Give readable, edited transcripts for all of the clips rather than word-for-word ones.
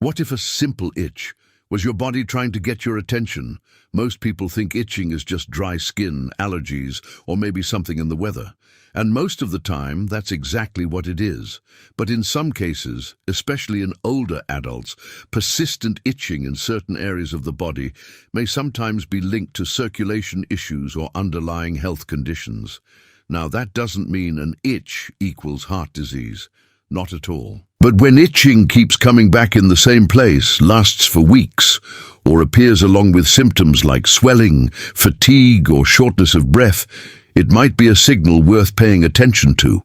What if a simple itch was your body trying to get your attention? Most people think itching is just dry skin, allergies, or maybe something in the weather. And most of the time, that's exactly what it is. But in some cases, especially in older adults, persistent itching in certain areas of the body may sometimes be linked to circulation issues or underlying health conditions. Now, that doesn't mean an itch equals heart disease. Not at all. But when itching keeps coming back in the same place, lasts for weeks, or appears along with symptoms like swelling, fatigue, or shortness of breath, it might be a signal worth paying attention to.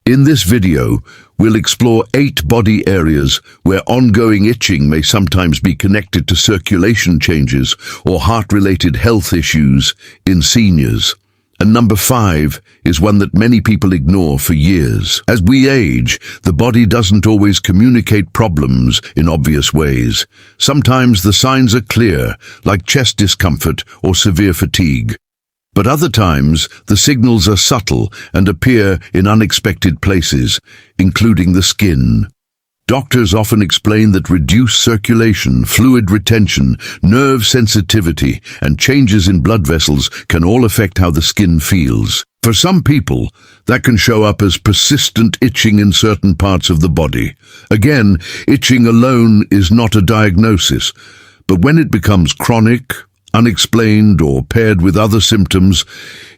In this video, we'll explore 8 body areas where ongoing itching may sometimes be connected to circulation changes or heart-related health issues in seniors. And number 5 is one that many people ignore for years. As we age, the body doesn't always communicate problems in obvious ways. Sometimes the signs are clear, like chest discomfort or severe fatigue. But other times, the signals are subtle and appear in unexpected places, including the skin. Doctors often explain that reduced circulation, fluid retention, nerve sensitivity, and changes in blood vessels can all affect how the skin feels. For some people, that can show up as persistent itching in certain parts of the body. Again, itching alone is not a diagnosis, but when it becomes chronic, unexplained, or paired with other symptoms,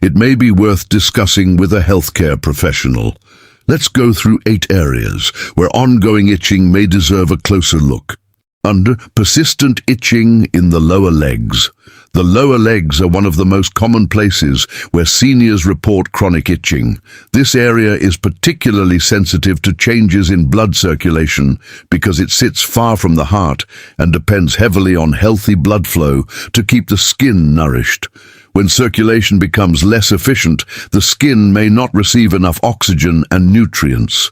it may be worth discussing with a healthcare professional. Let's go through 8 areas where ongoing itching may deserve a closer look. Under persistent itching in the lower legs. The lower legs are one of the most common places where seniors report chronic itching. This area is particularly sensitive to changes in blood circulation because it sits far from the heart and depends heavily on healthy blood flow to keep the skin nourished. When circulation becomes less efficient, the skin may not receive enough oxygen and nutrients.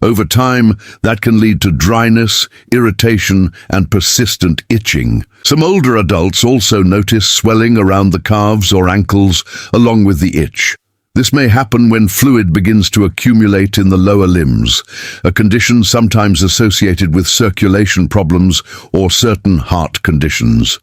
Over time, that can lead to dryness, irritation, and persistent itching. Some older adults also notice swelling around the calves or ankles, along with the itch. This may happen when fluid begins to accumulate in the lower limbs, a condition sometimes associated with circulation problems or certain heart conditions.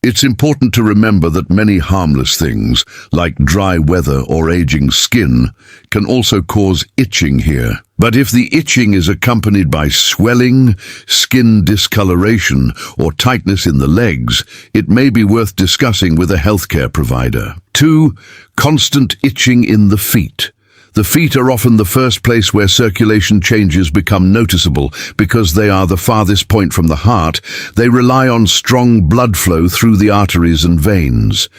It's important to remember that many harmless things, like dry weather or aging skin, can also cause itching here. But if the itching is accompanied by swelling, skin discoloration, or tightness in the legs, it may be worth discussing with a healthcare provider. 2. Constant itching in the feet. The feet are often the first place where circulation changes become noticeable because they are the farthest point from the heart. They rely on strong blood flow through the arteries and veins.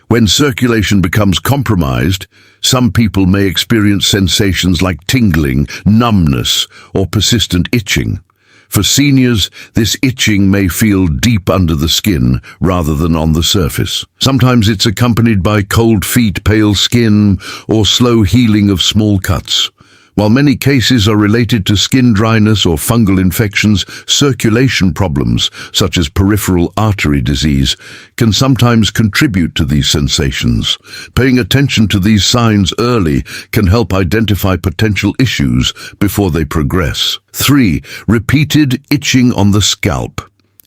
When circulation becomes compromised, some people may experience sensations like tingling, numbness, or persistent itching. For seniors, this itching may feel deep under the skin rather than on the surface. Sometimes it's accompanied by cold feet, pale skin, or slow healing of small cuts. While many cases are related to skin dryness or fungal infections, circulation problems, such as peripheral artery disease, can sometimes contribute to these sensations. Paying attention to these signs early can help identify potential issues before they progress. 3. Repeated itching on the scalp.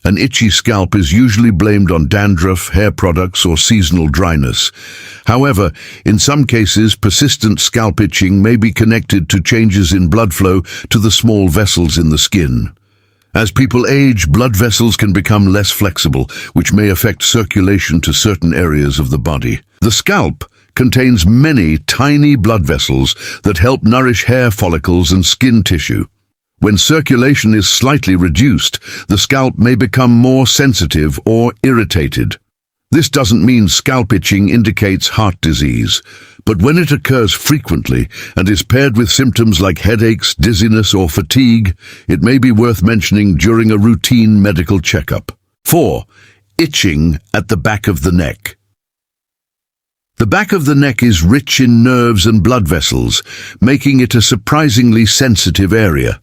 An itchy scalp is usually blamed on dandruff, hair products, or seasonal dryness. However, in some cases, persistent scalp itching may be connected to changes in blood flow to the small vessels in the skin. As people age, blood vessels can become less flexible, which may affect circulation to certain areas of the body. The scalp contains many tiny blood vessels that help nourish hair follicles and skin tissue. When circulation is slightly reduced, the scalp may become more sensitive or irritated. This doesn't mean scalp itching indicates heart disease, but when it occurs frequently and is paired with symptoms like headaches, dizziness, or fatigue, it may be worth mentioning during a routine medical checkup. 4. Itching at the back of the neck. The back of the neck is rich in nerves and blood vessels, making it a surprisingly sensitive area.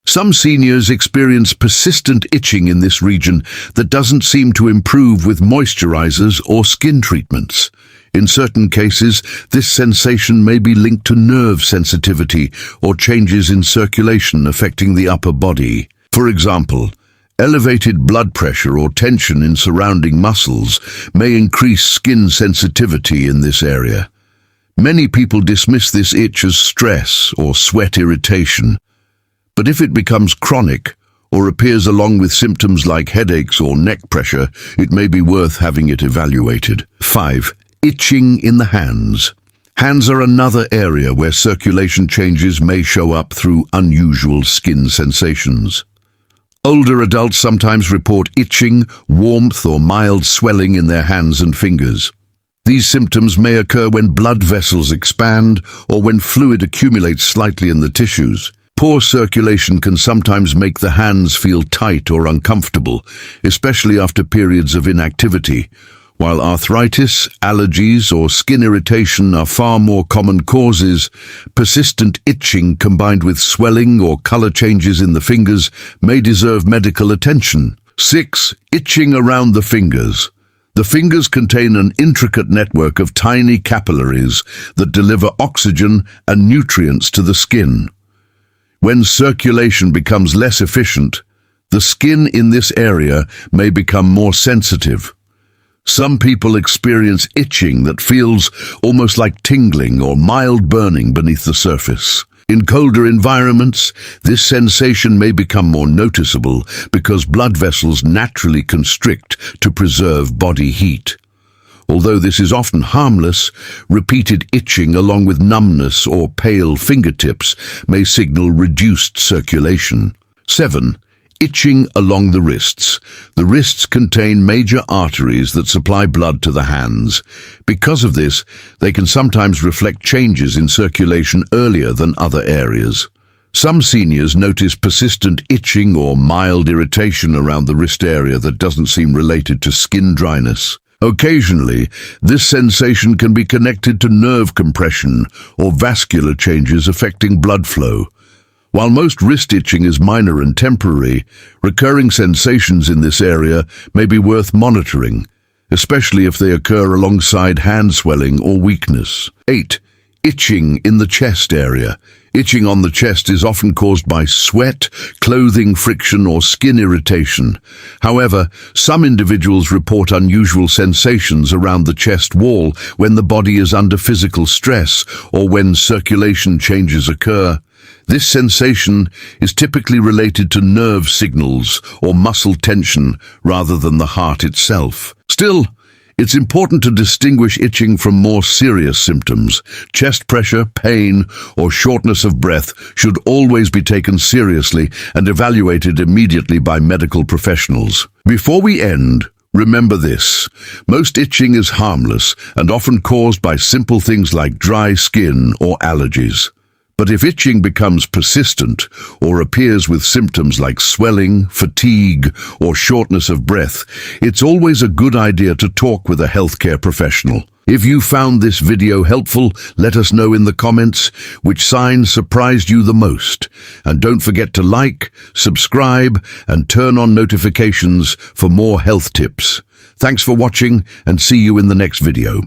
Some seniors experience persistent itching in this region that doesn't seem to improve with moisturizers or skin treatments. In certain cases, this sensation may be linked to nerve sensitivity or changes in circulation affecting the upper body. For example, elevated blood pressure or tension in surrounding muscles may increase skin sensitivity in this area. Many people dismiss this itch as stress or sweat irritation, but if it becomes chronic or appears along with symptoms like headaches or neck pressure, it may be worth having it evaluated. 5. Itching in the hands. Hands are another area where circulation changes may show up through unusual skin sensations. Older adults sometimes report itching, warmth, or mild swelling in their hands and fingers. These symptoms may occur when blood vessels expand or when fluid accumulates slightly in the tissues. Poor circulation can sometimes make the hands feel tight or uncomfortable, especially after periods of inactivity. While arthritis, allergies, or skin irritation are far more common causes, persistent itching combined with swelling or color changes in the fingers may deserve medical attention. 6. Itching around the fingers. The fingers contain an intricate network of tiny capillaries that deliver oxygen and nutrients to the skin. When circulation becomes less efficient, the skin in this area may become more sensitive. Some people experience itching that feels almost like tingling or mild burning beneath the surface. In colder environments, this sensation may become more noticeable because blood vessels naturally constrict to preserve body heat. Although this is often harmless, repeated itching along with numbness or pale fingertips may signal reduced circulation. 7. Itching along the wrists. The wrists contain major arteries that supply blood to the hands. Because of this, they can sometimes reflect changes in circulation earlier than other areas. Some seniors notice persistent itching or mild irritation around the wrist area that doesn't seem related to skin dryness. Occasionally, this sensation can be connected to nerve compression or vascular changes affecting blood flow. While most wrist itching is minor and temporary, recurring sensations in this area may be worth monitoring, especially if they occur alongside hand swelling or weakness. 8. Itching in the chest area. Itching on the chest is often caused by sweat, clothing friction, or skin irritation. However, some individuals report unusual sensations around the chest wall when the body is under physical stress or when circulation changes occur. This sensation is typically related to nerve signals or muscle tension rather than the heart itself. Still, it's important to distinguish itching from more serious symptoms. Chest pressure, pain, or shortness of breath should always be taken seriously and evaluated immediately by medical professionals. Before we end, remember this: most itching is harmless and often caused by simple things like dry skin or allergies. But if itching becomes persistent or appears with symptoms like swelling, fatigue, or shortness of breath, it's always a good idea to talk with a healthcare professional. If you found this video helpful, let us know in the comments which sign surprised you the most. And don't forget to like, subscribe, and turn on notifications for more health tips. Thanks for watching, and see you in the next video.